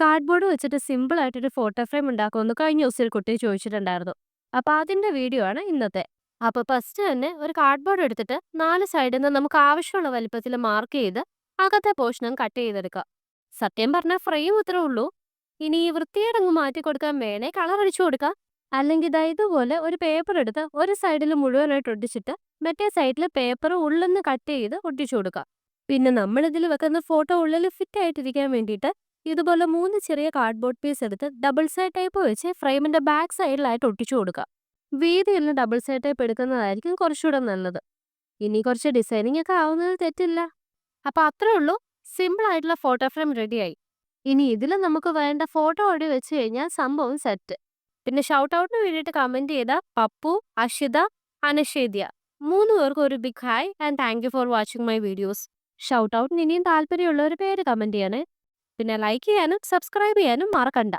Cardboard വെച്ചിട്ട് simple ആയിട്ടൊരു photo frame ഉണ്ടാക്കുമെന്ന് കഴിഞ്ഞ ദിവസം ഒരു കുട്ടി ചോദിച്ചിട്ടുണ്ടായിരുന്നു. അപ്പൊ അതിന്റെ വീഡിയോ ആണ് ഇന്നത്തെ. അപ്പൊ ഫസ്റ്റ് തന്നെ ഒരു കാർഡ്ബോർഡ് എടുത്തിട്ട് 4 സൈഡിൽ നിന്ന് നമുക്ക് ആവശ്യമുള്ള വലിപ്പത്തിൽ മാർക്ക് ചെയ്ത് അകത്തെ പോർഷനും കട്ട് ചെയ്തെടുക്കുക. സത്യം പറഞ്ഞാൽ ഫ്രെയിം ഇത്രേ ഉള്ളൂ. ഇനി ഈ വൃത്തിയേടങ്ങ് മാറ്റി കൊടുക്കാൻ വേണേ കളർ അടിച്ചു കൊടുക്കാം. അല്ലെങ്കിൽ ഇതാ ഇതുപോലെ ഒരു പേപ്പർ എടുത്ത് ഒരു സൈഡിൽ മുഴുവനായിട്ട് ഒട്ടിച്ചിട്ട് മറ്റേ സൈഡിൽ പേപ്പർ ഉള്ളിന്ന് കട്ട് ചെയ്ത് ഒട്ടിച്ചു കൊടുക്കുക. പിന്നെ നമ്മൾ ഇതിൽ വെക്കുന്ന ഫോട്ടോ ഉള്ളിൽ ഫിറ്റ് ആയിട്ടിരിക്കാൻ വേണ്ടിയിട്ട് ഇതുപോലെ 3 ചെറിയ കാർഡ്ബോർഡ് പീസ് എടുത്ത് ഡബിൾ സൈഡ് ടേപ്പ് വെച്ച് ഫ്രെയിമിന്റെ ബാക്ക് സൈഡിലായിട്ട് ഒട്ടിച്ചു കൊടുക്കുക. വീതിയുള്ള ഡബിൾ സൈഡ് ടേപ്പ് എടുക്കുന്നതായിരിക്കും കുറച്ചുകൂടെ നല്ലത്. ഇനി കുറച്ച് ഡിസൈനിങ് ഒക്കെ ആവുന്നത് തെറ്റില്ല. അപ്പൊ അത്രേ ഉള്ളൂ. സിമ്പിൾ ആയിട്ടുള്ള ഫോട്ടോ ഫ്രെയിം റെഡിയായി. ഇനി ഇതിൽ നമുക്ക് വേണ്ട ഫോട്ടോ ഓടി വെച്ച് കഴിഞ്ഞാൽ സംഭവം സെറ്റ്. പിന്നെ ഷൗട്ട് ഔട്ടിന് വേണ്ടിയിട്ട് കമന്റ് ചെയ്ത പപ്പു, അഷിത, അനഷേദ്യ 3 പേർക്കും ഒരു big hi and thank you for watching my videos. Shout ഔട്ടിന് ഇനിയും താല്പര്യമുള്ളവർ പേര് കമന്റ് ചെയ്യണേ. പിന്നെ ലൈക്ക് ചെയ്യാനും സബ്സ്ക്രൈബ് ചെയ്യാനും മറക്കണ്ട.